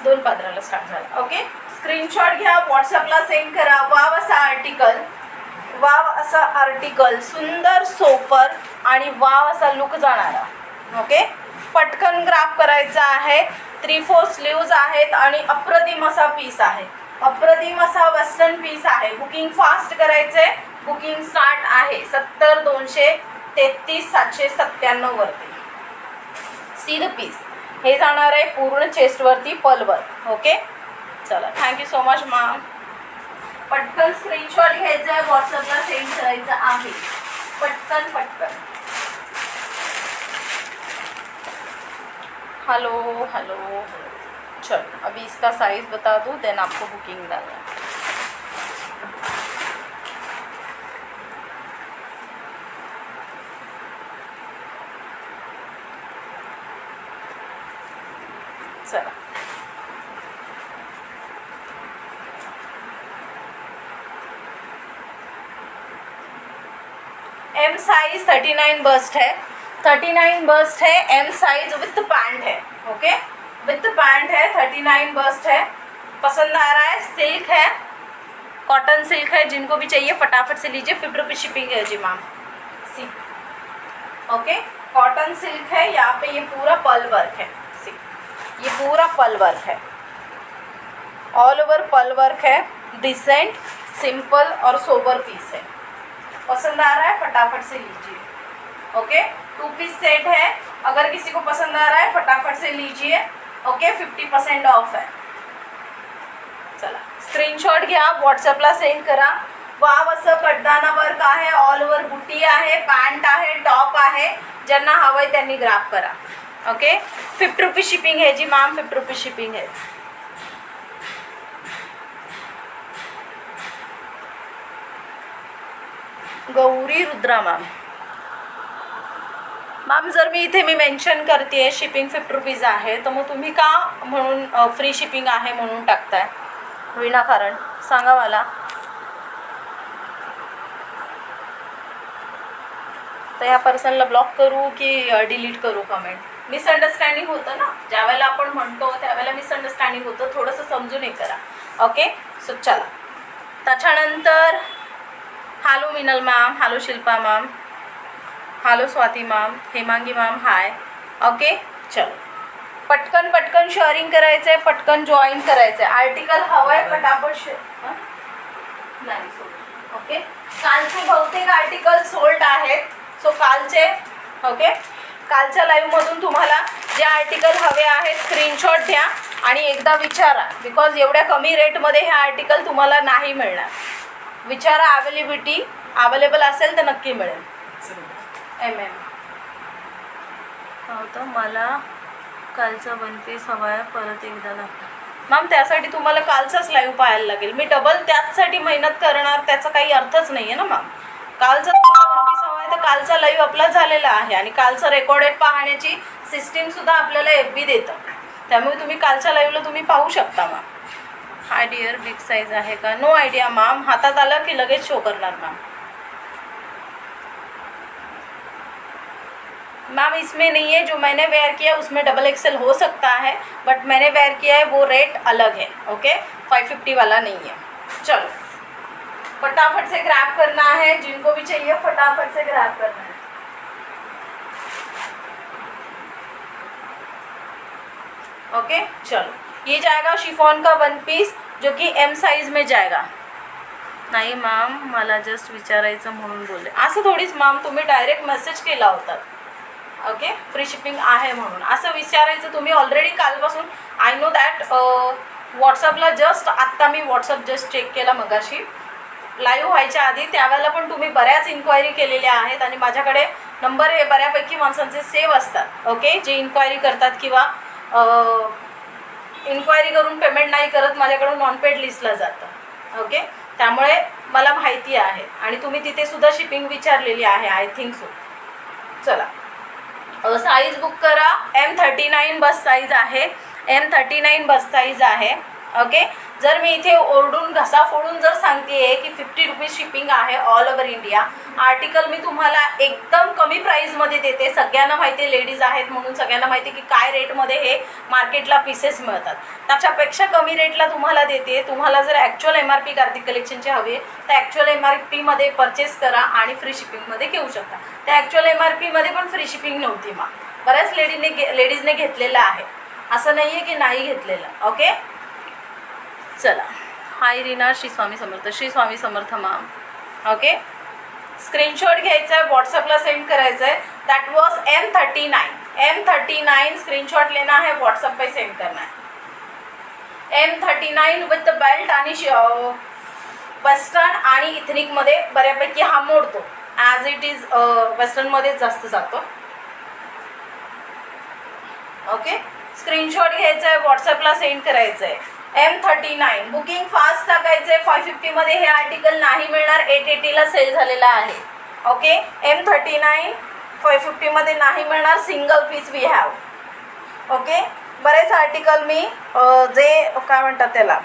2 15 start झाला. Okay, screenshot घ्या, व्हॉट्सअपला सेंड करा. वाव असा आर्टिकल, सुंदर सोपर आणि वाव असा लुक जाणारा. ओके, पटकन ग्राफ करायचा आहे. 3/4 स्लीव्ज आहेत आणि अप्रतिम असा पीस आहे. अप्रतिम असा वेस्टर्न पीस आहे. बुकिंग फास्ट करायचे. बुकिंग स्टार्ट आहे 70 233 797 वरती. See the piece. हे जाणार आहे पूर्ण चेस्टवरती पलवर. ओके, चला, थँक्यू सो मच मॅम. पटकन स्क्रीनशॉट घ्यायचा आहे, व्हॉट्सअपला सेंड करायचं आहे. पटकन पटकन. हेलो. चलो, अभी इसका साइज बता दूँ, देन आपको बुकिंग डालना है. चला, एम साइज 39 बस्ट है. 39 बस्ट है. एम साइज विथ पैंट है. ओके, विथ पैंट है. 39 बस्ट है. पसंद आ रहा है. सिल्क है, कॉटन सिल्क है. जिनको भी चाहिए फटाफट से लीजिए. 50 रुपये शिपिंग है जी ma'am. See, okay, cotton silk है. यहाँ पे ये पूरा पल वर्क है. सी, ये पूरा पल वर्क है, ऑल ओवर पल वर्क है. डिसेंट, सिंपल और सोबर पीस है. पसंद आ रहा है फटाफट से लीजिए. ओके, 2 पीस सेट है. अगर किसी को पसंद आ रहा है फटाफट से लीजिए. ओके, 50% ऑफ है. चला, स्क्रीनशॉट घ्या, व्हॉट्सअपला सेंड करा. वाव असं कड्डाना वर्क आहे. ऑल ओव्हर बुटी आहे, पॅन्ट आहे, टॉप आहे. ज्यांना हवंय त्यांनी ग्राफ करा. ओके, 50 रुपये शिपिंग है जी मैम. 50 रुपये शिपिंग है. गौरी रुद्रा मॅम. मॅम जर मी मेन्शन करते शिपिंग 50 रुपीज आहे, तर मग तुम्ही का म्हणून फ्री शिपिंग आहे म्हणून टाकताय? विनाकारण सांगा मला. तर ह्या पर्सनला ब्लॉक करू की डिलीट करू कमेंट? मिसअंडरस्टँडिंग होतं ना, ज्यावेळेला आपण म्हणतो त्यावेळेला मिसअंडरस्टँडिंग होतं. थोडंसं समजून हे करा. ओके, सो चला. त्याच्यानंतर hello Minal ma'am, hello Shilpa ma'am, hello Swati ma'am, Hemangi ma'am, hi. Okay, चलो, पटकन पटकन शेअरिंग करायचं आहे, पटकन जॉईन करायचं आहे. आर्टिकल हवं आहे फटाफट नाही सोड. ओके, कालचे बहुतेक आर्टिकल सोल्ड आहेत. सो कालचे, ओके, कालच्या लाईव्हमधून तुम्हाला जे आर्टिकल हवे आहेत स्क्रीनशॉट घ्या आणि एकदा विचारा. बिकॉज एवढ्या कमी रेटमध्ये हे आर्टिकल तुम्हाला नाही मिळणार. विचारा, अवेलेबल असेल तर नक्की मिळेल. काय होतं, मला कालचा 1 पीस हवा आहे, परत एकदा लागतं. मॅम त्यासाठी तुम्हाला कालचाच लाईव्ह पाहायला लागेल. मी डबल त्याचसाठी मेहनत करणार, त्याचा काही अर्थच नाही आहे ना मॅम. कालचा तुम्हाला 1 पीस हवा आहे तर कालचा लाईव्ह आपला झालेला आहे आणि कालचं रेकॉर्डेड पाहण्याची सिस्टीमसुद्धा आपल्याला FB देतं. त्यामुळे तुम्ही कालच्या लाईव्हला तुम्ही पाहू शकता ma'am. Hi dear, big size आहे का? नो आयडिया मैम, हातात आलं की लगेच शो करणार मैम. मैम इसमें नहीं है, जो मैंने वेयर किया उसमें XXL हो सकता है, बट मैंने वेयर किया है वो रेट अलग है. ओके, 550 वाला नहीं है. चलो, फटाफट से ग्रैब करना है. जिनको भी चाहिए फटाफट से ग्रैब करना है. ओके, चलो, ये जाएगा शिफॉन का 1 पीस जो कि M साइज में जाएगा. नाही मॅम, मला जस्ट विचारायचं म्हणून बोलले. असं थोडीच मॅम, तुम्ही डायरेक्ट मेसेज केला होता. ओके, फ्री शिपिंग आहे म्हणून असं विचारायचं. तुम्ही ऑलरेडी कालपासून, आय नो दॅट, व्हॉट्सअपला जस्ट आत्ता मी व्हॉट्सअप जस्ट चेक केला मगाशी लाईव्ह व्हायच्या आधी. त्यावेळेला पण तुम्ही बऱ्याच इन्क्वायरी केलेल्या आहेत आणि माझ्याकडे नंबर हे बऱ्यापैकी माणसांचे सेव्ह असतात. ओके, जे इन्क्वायरी करतात किंवा इन्क्वायरी करून पेमेंट नाही करत, माझ्याकडून नॉन पेड लिस्टला जातं. ओके, त्यामुळे मला माहिती आहे आणि तुम्ही तिथे सुद्धा शिपिंग विचारलेली आहे, आय थिंक सो. चला, साइज बुक करा. M39 बस साइज आहे. M39 बस साइज आहे. ओके. जर मी इथे ओरडून घसा फोडून जर सांगते की 50 रुपीज शिपिंग आहे ऑल ओव्हर इंडिया, आर्टिकल मी तुम्हाला एकदम कमी प्राईजमध्ये देते. सगळ्यांना माहिती आहे, लेडीज आहेत म्हणून सगळ्यांना माहिती आहे की काय रेटमध्ये हे मार्केटला पीसेस मिळतात. त्याच्यापेक्षा कमी रेटला तुम्हाला देते. तुम्हाला जर ॲक्च्युअल MRP कार्तिक कलेक्शनचे हवे तर ॲक्च्युअल MRPमध्ये परचेस करा आणि फ्री शिपिंगमध्ये घेऊ शकता. त्या ॲक्च्युअल MRPमध्ये पण फ्री शिपिंग नव्हती. मग बऱ्याच लेडीजने घेतलेलं आहे, असं नाही आहे की नाही घेतलेलं. ओके. चला, हाय Reena, Shri Swami Samarth. Shri Swami Samarth ma'am. Okay. Screenshot घ्यायचा आहे, व्हॉट्सअपला सेंड करायचं आहे. दैट वॉज M39 स्क्रीनशॉट लेना है, व्हॉट्सअप पे सेंड करना है. M39 विथ बेल्ट आणि वेस्टर्न आणि इथनिकमध्ये बऱ्यापैकी हा मोडतो. ॲज इट इज वेस्टर्नमध्येच जास्त जातो. ओके. स्क्रीनशॉट घ्यायचा आहे, व्हॉट्सअपला सेंड करायचं आहे. M39 बुकिंग फास्ट टाकायचं आहे. 550मध्ये हे आर्टिकल नाही मिळणार, 880ला सेल झालेला आहे. ओके. M39 550मध्ये नाही मिळणार, single piece we have. Okay. बरेच आर्टिकल मी जे काय म्हणतात त्याला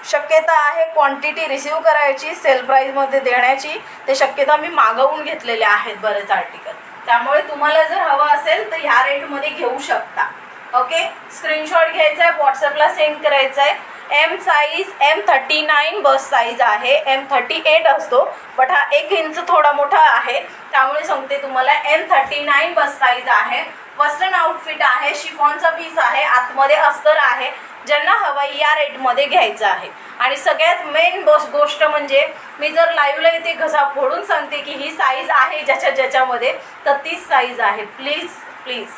शक्यता आहे क्वांटिटी रिसीव करायची, सेल प्राईजमध्ये देण्याची, ते शक्यता मी मागवून घेतलेले आहेत बरेच आर्टिकल. त्यामुळे तुम्हाला जर हवं असेल तर ह्या रेटमध्ये घेऊ शकता. ओके. स्क्रीनशॉट घ्यायचा आहे, व्हॉट्सअपला सेंड करायचा आहे. M साईज M39 बस साईज आहे. M38 असतो, बट हा 1 इंच थोडा मोठा आहे, त्यामुळे सांगते तुम्हाला M39 बस साईज आहे. वेस्टर्न आउटफिट आहे, शिफॉनचा पीस आहे, आतमध्ये अस्तर आहे. ज्यांना हवं या रेटमध्ये घ्यायचं आहे. आणि सगळ्यात मेन गोष्ट म्हणजे मी जर लाईव्हला इथे घसा फोडून सांगते की ही साईज आहे ज्याच्यामध्ये, तर तीच साईज आहे. Please please.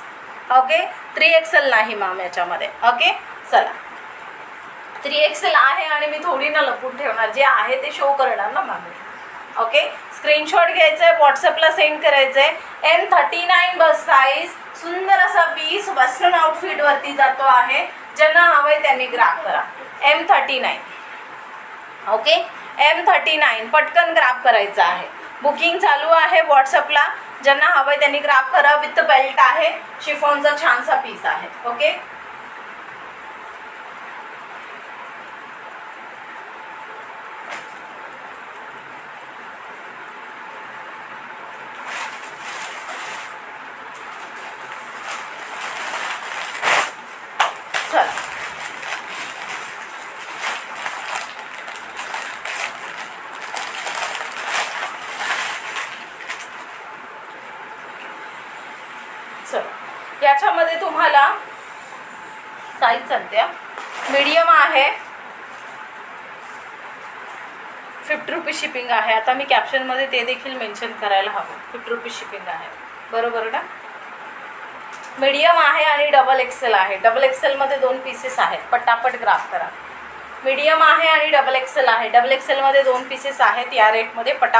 ओके. 3XL नाही मॅम याच्यामध्ये. ओके. चला, 3XL आहे आणि मी थोडी ना लपून ठेवणार, जे आहे ते शो करणार ना मॅम. ओके. स्क्रीनशॉट घ्यायचा आहे, व्हॉट्सअपला सेंड करायचं आहे. M39 बस साईज, सुंदर असा पीस वेस्टर्न आउटफिटवरती जातो आहे. ज्यांना हवं आहे त्यांनी ग्राफ करा. M39. ओके. M39 पटकन ग्राफ करायचं आहे. बुकिंग चालू आहे व्हॉट्सअपला. ज्यांना हवं आहे त्यांनी ग्राफ करा. विथ बेल्ट आहे, शिफॉनचा छानसा पीस आहे. ओके. चला, याच्यामध्ये तुम्हाला साईज सांगते. मीडियम आहे, 50 रुपीज शिपिंग आहे. आता मी कॅप्शनमध्ये ते देखील मेन्शन करायला हवं, 50 रुपीज शिपिंग आहे, बरोबर ना. मीडियम आहे आणि XXL आहे. XXLमध्ये 2 पीसेस आहेत, पटापट ग्राफ करा. मीडियम आहे आणि XXL आहे. XXLमध्ये 2 पीसेस आहेत या रेटमध्ये, पटापट